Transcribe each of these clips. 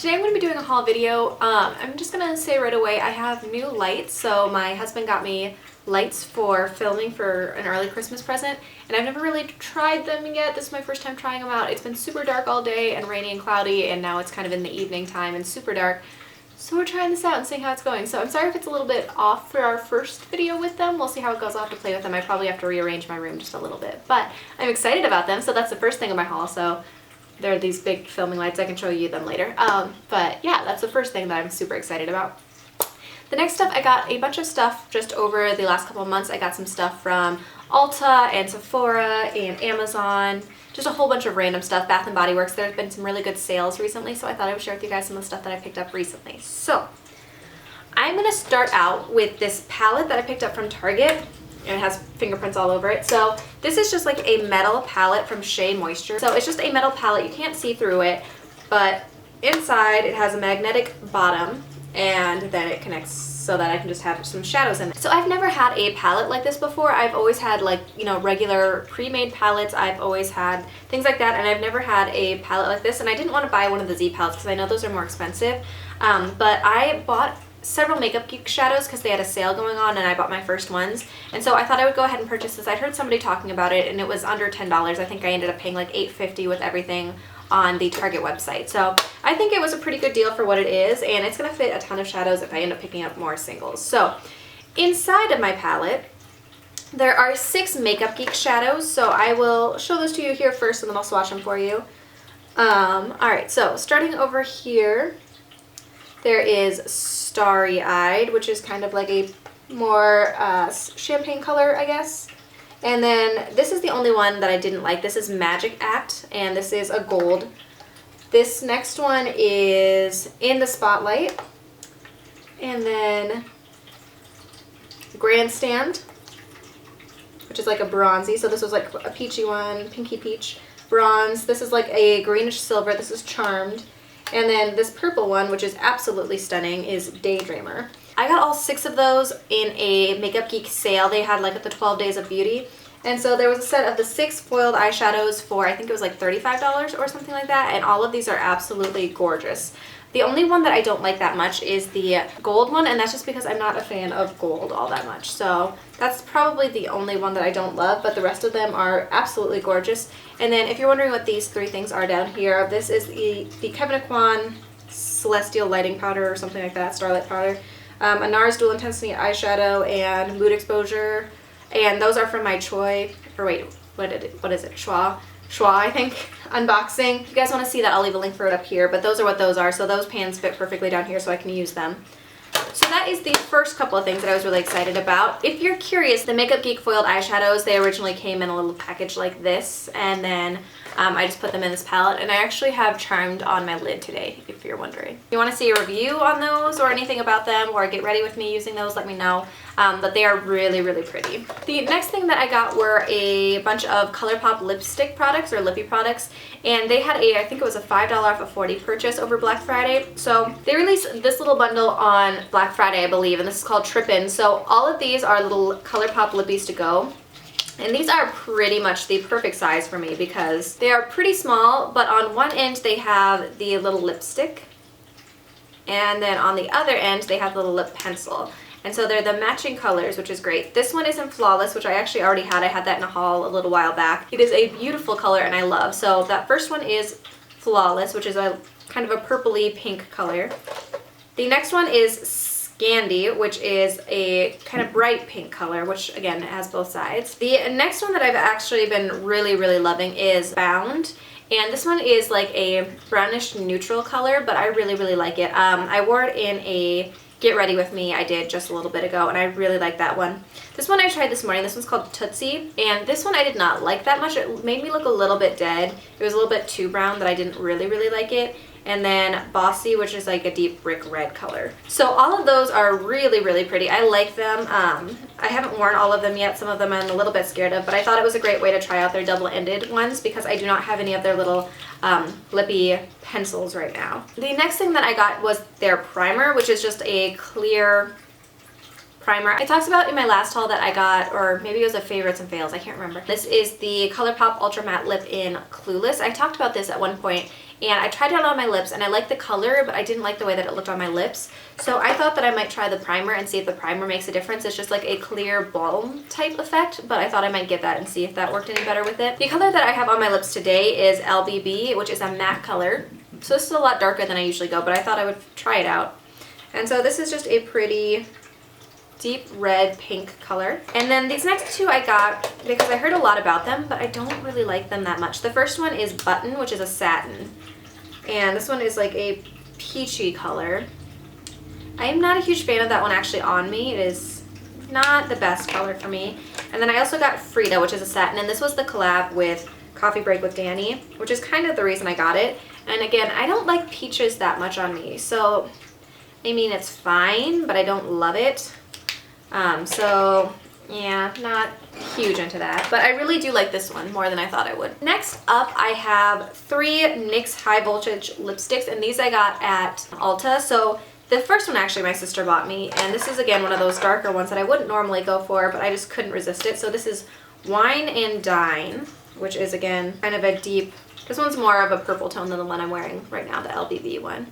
today I'm going to be doing a haul video. I'm just going to say right away I have new lights. So my husband got me lights for filming for an early Christmas present, and I've never really tried them yet. This is my first time trying them out. It's been super dark all day and rainy and cloudy, and now it's kind of in the evening time and super dark. So we're trying this out and seeing how it's going. So I'm sorry if it's a little bit off for our first video with them. We'll see how it goes. I'll have to play with them. I probably have to rearrange my room just a little bit, but I'm excited about them. So that's the first thing in my haul. So they're these big filming lights. I can show you them later. But yeah, that's the first thing that I'm super excited about. The next stuff, I got a bunch of stuff just over the last couple of months. I got some stuff from Ulta and Sephora and Amazon, just a whole bunch of random stuff. Bath and Body Works. There's been some really good sales recently, so I thought I would share with you guys some of the stuff that I picked up recently. So I'm going to start out with this palette that I picked up from Target. And it has fingerprints all over it. So this is just like a metal palette from Shea Moisture. So it's just a metal palette. You can't see through it, but inside it has a magnetic bottom, and then it connects so that I can just have some shadows in it. So I've never had a palette like this before. I've always had, like, you know, regular pre-made palettes. I've always had things like that, and I've never had a palette like this. And I didn't want to buy one of the Z palettes because I know those are more expensive. But I bought several Makeup Geek shadows because they had a sale going on, and I bought my first ones, and so I thought I would go ahead and purchase this. I'd heard somebody talking about it, and it was under $10. I think I ended up paying like $8.50 with everything on the Target website. So I think it was a pretty good deal for what it is, and it's going to fit a ton of shadows if I end up picking up more singles. So inside of my palette there are 6 Makeup Geek shadows, so I will show those to you here first, and then I'll swatch them for you. Alright, so starting over here, there is Starry Eyed, which is kind of like a more champagne color, I guess. And then this is the only one that I didn't like. This is Magic Act, and this is a gold. This next one is In the Spotlight. And then Grandstand, which is like a bronzy. So this was like a peachy one, pinky peach, bronze. This is like a greenish silver. This is Charmed. And then this purple one, which is absolutely stunning, is Daydreamer. I got all 6 of those in a Makeup Geek sale. They had like at the 12 Days of Beauty. And so there was a set of the 6 foiled eyeshadows for, I think it was like $35 or something like that. And all of these are absolutely gorgeous. The only one that I don't like that much is the gold one, and that's just because I'm not a fan of gold all that much. So that's probably the only one that I don't love, but the rest of them are absolutely gorgeous. And then if you're wondering what these 3 things are down here, this is the Kevyn Aucoin Celestial Lighting Powder or something like that, Starlight Powder, a NARS Dual Intensity Eyeshadow, and Mood Exposure. And those are from my Choi, or wait, what is it, Schwa, I think, unboxing. If you guys want to see that, I'll leave a link for it up here, but those are what those are. So those pans fit perfectly down here, so I can use them. So that is the first couple of things that I was really excited about. If you're curious, the Makeup Geek foiled eyeshadows, they originally came in a little package like this, and then I just put them in this palette, and I actually have Charmed on my lid today, if you're wondering. If you want to see a review on those or anything about them, or get ready with me using those, let me know. But they are really, really pretty. The next thing that I got were a bunch of ColourPop lipstick products, or Lippie products, and they had I think it was a $5 off of 40 purchase over Black Friday. So they released this little bundle on Black Friday, I believe, and this is called Trippin. So all of these are little ColourPop lippies to go. And these are pretty much the perfect size for me because they are pretty small, but on one end they have the little lipstick, and then on the other end they have the little lip pencil. And so they're the matching colors, which is great. This one is in Flawless, which I actually already had. I had that in a haul a little while back. It is a beautiful color and I love. So that first one is Flawless, which is a kind of a purpley pink color. The next one is Scandy, which is a kind of bright pink color, which again, it has both sides. The next one that I've actually been really, really loving is Bound. And this one is like a brownish neutral color, but I really, really like it. I wore it in a Get Ready With Me I did just a little bit ago, and I really like that one. This one I tried this morning. This one's called Tootsi, and this one I did not like that much. It made me look a little bit dead. It was a little bit too brown that I didn't really, really like it. And then Bossy, which is like a deep brick red color. So all of those are really, really pretty. I like them. I haven't worn all of them yet. Some of them I'm a little bit scared of, but I thought it was a great way to try out their double-ended ones because I do not have any of their little Lippie pencils right now. The next thing that I got was their primer, which is just a clear primer. I talked about in my last haul that I got, or maybe it was a favorites and fails, I can't remember. This is the ColourPop Ultra Matte Lip in Clueless. I talked about this at one point, and I tried it out on my lips, and I liked the color, but I didn't like the way that it looked on my lips. So I thought that I might try the primer and see if the primer makes a difference. It's just like a clear balm type effect, but I thought I might give that and see if that worked any better with it. The color that I have on my lips today is LBB, which is a matte color. So this is a lot darker than I usually go, but I thought I would try it out. And so this is just a pretty deep red pink color. And then these next two I got because I heard a lot about them, but I don't really like them that much. The first one is Button, which is a satin. And this one is like a peachy color. I am not a huge fan of that one actually on me. It is not the best color for me. And then I also got Frieda, which is a satin, and this was the collab with Coffee Break with Danny, which is kind of the reason I got it. And again, I don't like peaches that much on me, so I mean, it's fine, but I don't love it. So yeah, not huge into that, but I really do like this one more than I thought I would. Next up, I have 3 NYX High Voltage lipsticks, and these I got at Ulta. So the first one actually my sister bought me, and this is again one of those darker ones that I wouldn't normally go for, but I just couldn't resist it. So this is Wine and Dine, which is again kind of a deep, this one's more of a purple tone than the one I'm wearing right now, the LBB one.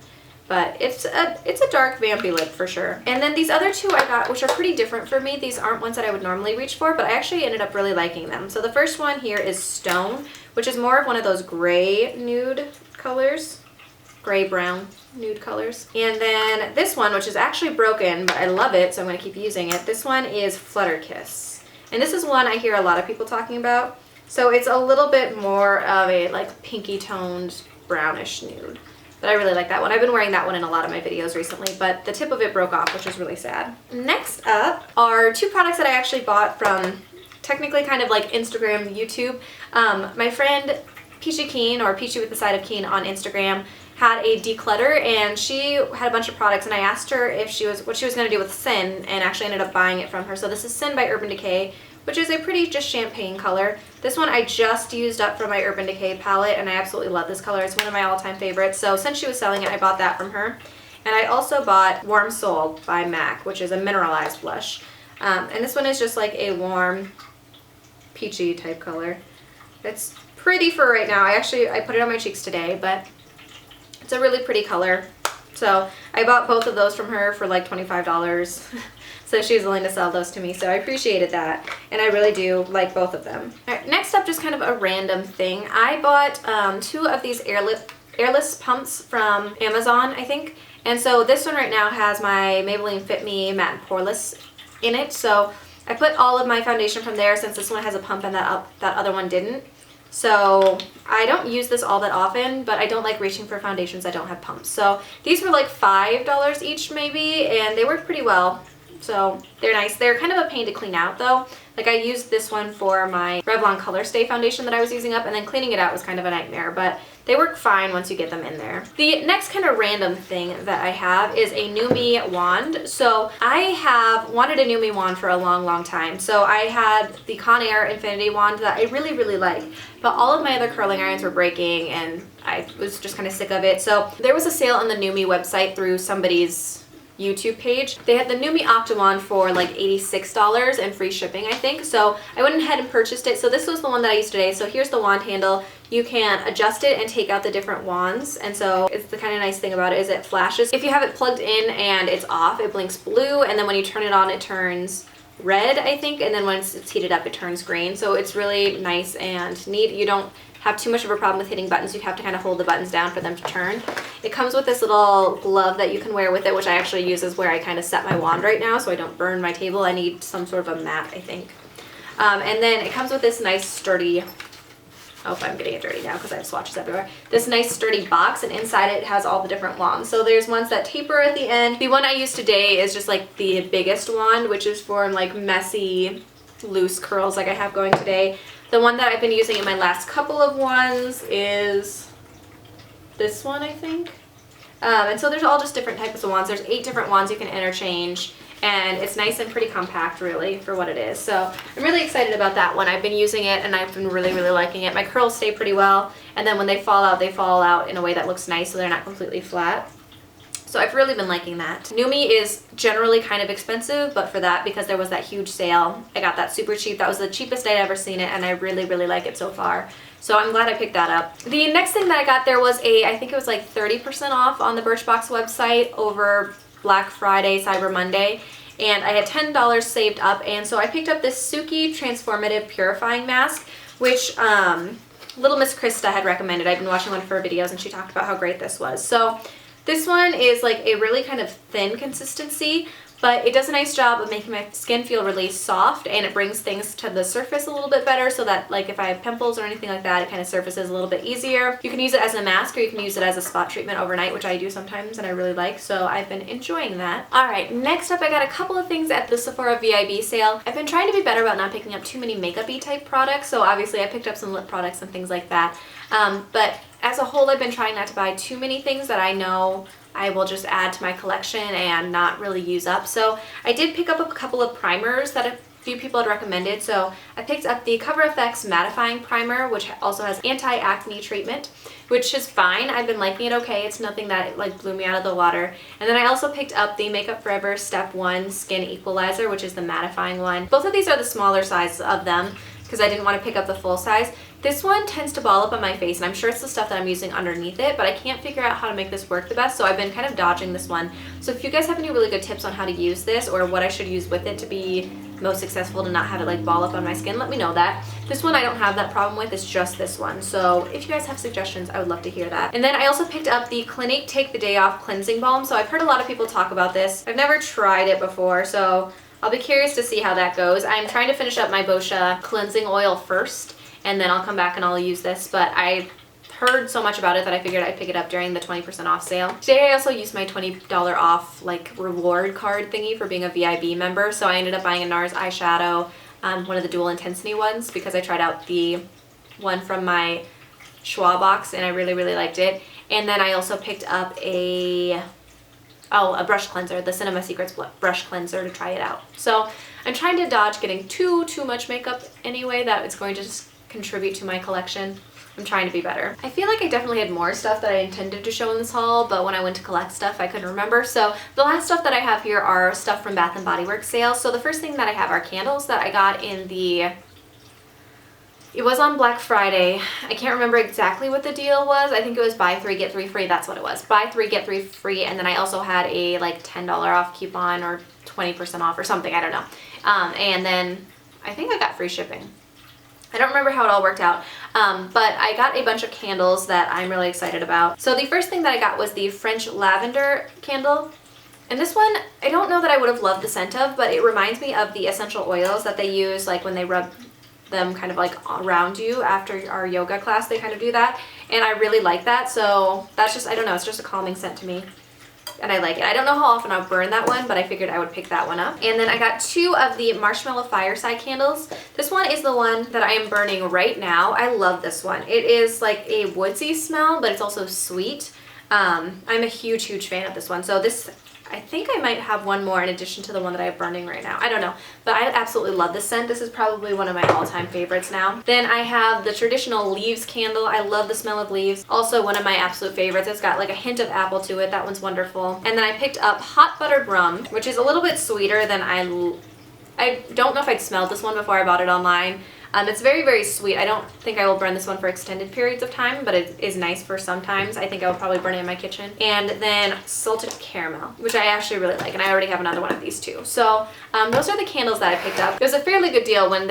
But it's a dark vampy lip for sure. And then these other two I got, which are pretty different for me. These aren't ones that I would normally reach for, but I actually ended up really liking them. So the first one here is Stone, which is more of one of those gray nude colors. Gray brown nude colors. And then this one, which is actually broken, but I love it, so I'm going to keep using it. This one is Flutter Kiss. And this is one I hear a lot of people talking about. So it's a little bit more of a like pinky toned brownish nude. But I really like that one. I've been wearing that one in a lot of my videos recently, but the tip of it broke off, which is really sad. Next up are 2 products that I actually bought from technically kind of like Instagram, YouTube. My friend Peachy Keen, or Peachy with the side of Keen on Instagram, had a declutter, and she had a bunch of products, and I asked her if what she was going to do with Sin, and actually ended up buying it from her. So this is Sin by Urban Decay, which is a pretty just champagne color. This one I just used up from my Urban Decay palette, and I absolutely love this color. It's one of my all-time favorites. So since she was selling it, I bought that from her. And I also bought Warm Soul by MAC, which is a mineralized blush. And this one is just like a warm, peachy type color. It's pretty for right now. I put it on my cheeks today, but it's a really pretty color. So I bought both of those from her for like $25. So she was willing to sell those to me, so I appreciated that, and I really do like both of them. All right, next up, just kind of a random thing. I bought 2 of these airless pumps from Amazon, I think, and so this one right now has my Maybelline Fit Me Matte and Poreless in it, so I put all of my foundation from there since this one has a pump and that other one didn't. So I don't use this all that often, but I don't like reaching for foundations that don't have pumps. So these were like $5 each maybe, and they work pretty well. So they're nice. They're kind of a pain to clean out though. Like I used this one for my Revlon Color Stay foundation that I was using up, and then cleaning it out was kind of a nightmare, but they work fine once you get them in there. The next kind of random thing that I have is a NuMe wand. So I have wanted a NuMe wand for a long time. So I had the Conair Infinity wand that I really like, but all of my other curling irons were breaking and I was just kind of sick of it. So there was a sale on the NuMe website through somebody's YouTube page. They had the NuMe Octowand for like $86 and free shipping, I think. So I went ahead and purchased it. So this was the one that I used today. So here's the wand handle. You can adjust it and take out the different wands. And so it's the kind of nice thing about it is it flashes. If you have it plugged in and it's off, it blinks blue. And then when you turn it on, it turns red, I think. And then once it's heated up, it turns green. So it's really nice and neat. You don't have too much of a problem with hitting buttons. You have to kind of hold the buttons down for them to turn. It comes with this little glove that you can wear with it, which I actually use as where I kind of set my wand right now so I don't burn my table. I need some sort of a mat, I think. And then it comes with this nice sturdy, oh, I'm getting it dirty now because I have swatches everywhere. This nice sturdy box, and inside it has all the different wands. So there's ones that taper at the end. The one I use today is just like the biggest wand, which is for like messy, loose curls like I have going today. The one that I've been using in my last couple of ones is this one, I think. And so there's all just different types of wands. There's 8 different wands you can interchange, and it's nice and pretty compact really for what it is. So I'm really excited about that one. I've been using it and I've been really liking it. My curls stay pretty well, and then when they fall out in a way that looks nice so they're not completely flat. So I've really been liking that. NuMe is generally kind of expensive, but for that, because there was that huge sale, I got that super cheap. That was the cheapest I'd ever seen it, and I really like it so far. So I'm glad I picked that up. The next thing that I got there was I think it was like 30% off on the Birchbox website over Black Friday, Cyber Monday. And I had $10 saved up, and so I picked up this Suki Transformative Purifying Mask, which Little Miss Krista had recommended. I've been watching one of her videos and she talked about how great this was. So this one is like a really kind of thin consistency, but it does a nice job of making my skin feel really soft, and it brings things to the surface a little bit better so that like if I have pimples or anything like that, it kind of surfaces a little bit easier. You can use it as a mask or you can use it as a spot treatment overnight, which I do sometimes and I really like, so I've been enjoying that. Alright, next up I got a couple of things at the Sephora VIB sale. I've been trying to be better about not picking up too many makeup-y type products, so obviously I picked up some lip products and things like that. But as a whole, I've been trying not to buy too many things that I know I will just add to my collection and not really use up. So I did pick up a couple of primers that a few people had recommended. So I picked up the Cover FX Mattifying Primer, which also has anti-acne treatment, which is fine. I've been liking it okay. It's nothing that like blew me out of the water. And then I also picked up the Makeup Forever Step 1 Skin Equalizer, which is the mattifying one. Both of these are the smaller sizes of them because I didn't want to pick up the full size. This one tends to ball up on my face, and I'm sure it's the stuff that I'm using underneath it, but I can't figure out how to make this work the best, so I've been kind of dodging this one. So if you guys have any really good tips on how to use this or what I should use with it to be most successful to not have it like ball up on my skin, let me know that. This one I don't have that problem with, it's just this one. So if you guys have suggestions, I would love to hear that. And then I also picked up the Clinique Take the Day Off Cleansing Balm. So I've heard a lot of people talk about this. I've never tried it before, so I'll be curious to see how that goes. I'm trying to finish up my Boscia cleansing oil first, and then I'll come back and I'll use this, but I heard so much about it that I figured I'd pick it up during the 20% off sale. Today I also used my $20 off like reward card thingy for being a VIB member, so I ended up buying a NARS eyeshadow, one of the dual intensity ones, because I tried out the one from my Schwa box and I really, really liked it. And then I also picked up a brush cleanser, the Cinema Secrets brush cleanser, to try it out. So I'm trying to dodge getting too much makeup anyway, that it's going to just contribute to my collection. I'm trying to be better. I feel like I definitely had more stuff that I intended to show in this haul, but when I went to collect stuff, I couldn't remember. So the last stuff that I have here are stuff from Bath & Body Works sales. So the first thing that I have are candles that I got in the... It was on Black Friday. I can't remember exactly what the deal was. I think it was buy 3 get 3 free. That's what it was. Buy 3 get 3 free, and then I also had a like $10 off coupon or 20% off or something. I don't know. And then I think I got free shipping. I don't remember how it all worked out, but I got a bunch of candles that I'm really excited about. So the first thing that I got was the French Lavender candle. And this one, I don't know that I would have loved the scent of, but it reminds me of the essential oils that they use like when they rub them kind of like around you after our yoga class. They kind of do that, and I really like that. So that's just, I don't know, it's just a calming scent to me. And I like it. I don't know how often I'll burn that one, but I figured I would pick that one up. And then I got 2 of the Marshmallow Fireside candles. This one is the one that I am burning right now. I love this one. It is like a woodsy smell, but it's also sweet. I'm a huge fan of this one. So this, I think I might have one more in addition to the one that I have burning right now. I don't know, but I absolutely love this scent. This is probably one of my all-time favorites now. Then I have the traditional leaves candle. I love the smell of leaves. Also one of my absolute favorites. It's got like a hint of apple to it. That one's wonderful. And then I picked up Hot Buttered Rum, which is a little bit sweeter than I don't know if I'd smelled this one before I bought it online. It's very sweet. I don't think I will burn this one for extended periods of time, but it is nice for sometimes. I think I will probably burn it in my kitchen. And then Salted Caramel, which I actually really like, and I already have another one of these too. So those are the candles that I picked up. It was a fairly good deal when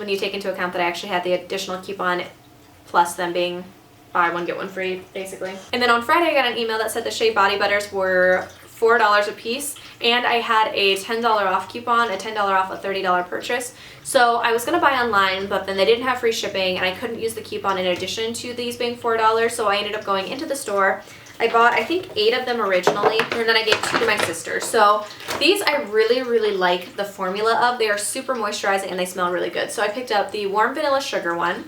you take into account that I actually had the additional coupon plus them being buy one get one free basically. And then on Friday I got an email that said the Shea Body Butters were $4 a piece, and I had a $10 off coupon, a $10 off a $30 purchase. So I was gonna buy online, but then they didn't have free shipping and I couldn't use the coupon in addition to these being $4, so I ended up going into the store. I bought, I think, 8 of them originally, and then I gave 2 to my sister. So these I really like the formula of. They are super moisturizing and they smell really good. So I picked up the Warm Vanilla Sugar one,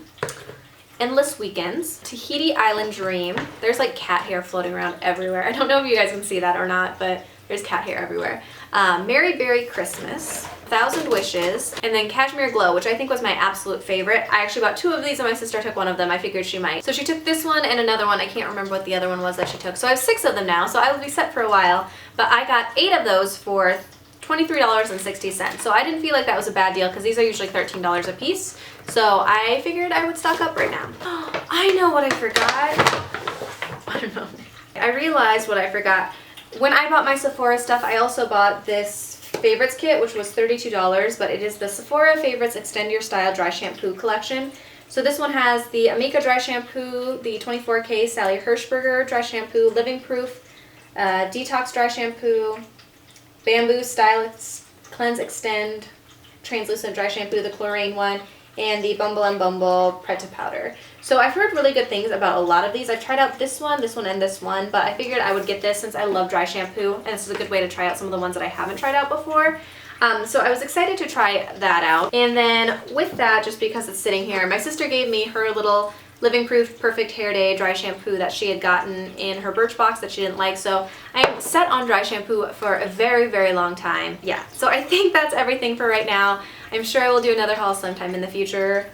Endless Weekends, Tahiti Island Dream. There's like cat hair floating around everywhere. I don't know if you guys can see that or not, but there's cat hair everywhere. Mary Berry Christmas, 1,000 Wishes, and then Cashmere Glow, which I think was my absolute favorite. I actually bought 2 of these and my sister took one of them. I figured she might. So she took this one and another one. I can't remember what the other one was that she took. So I have 6 of them now, so I will be set for a while. But I got 8 of those for $23.60. So I didn't feel like that was a bad deal because these are usually $13 a piece. So I figured I would stock up right now. I know what I forgot. I don't know. I realized what I forgot. When I bought my Sephora stuff, I also bought this favorites kit, which was $32, but it is the Sephora Favorites Extend Your Style Dry Shampoo Collection. So this one has the Amika Dry Shampoo, the 24K Sally Hirschberger Dry Shampoo, Living Proof, Detox Dry Shampoo, Bamboo Style Cleanse Extend Translucent Dry Shampoo, the chlorine one, and the Bumble and Bumble Pret to Powder. So I've heard really good things about a lot of these. I've tried out this one, and this one, but I figured I would get this since I love dry shampoo, and this is a good way to try out some of the ones that I haven't tried out before. So I was excited to try that out. And then with that, just because it's sitting here, my sister gave me her little Living Proof Perfect Hair Day dry shampoo that she had gotten in her Birchbox that she didn't like. So I'm set on dry shampoo for a very, very long time. Yeah, so I think that's everything for right now. I'm sure I will do another haul sometime in the future.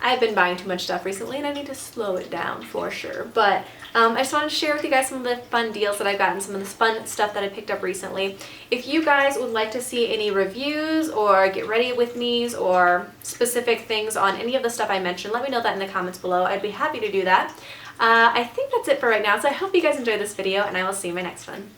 I've been buying too much stuff recently and I need to slow it down for sure. But I just wanted to share with you guys some of the fun deals that I've gotten, some of the fun stuff that I picked up recently. If you guys would like to see any reviews or get ready with me's or specific things on any of the stuff I mentioned, let me know that in the comments below. I'd be happy to do that. I think that's it for right now, so I hope you guys enjoyed this video and I will see you in my next one.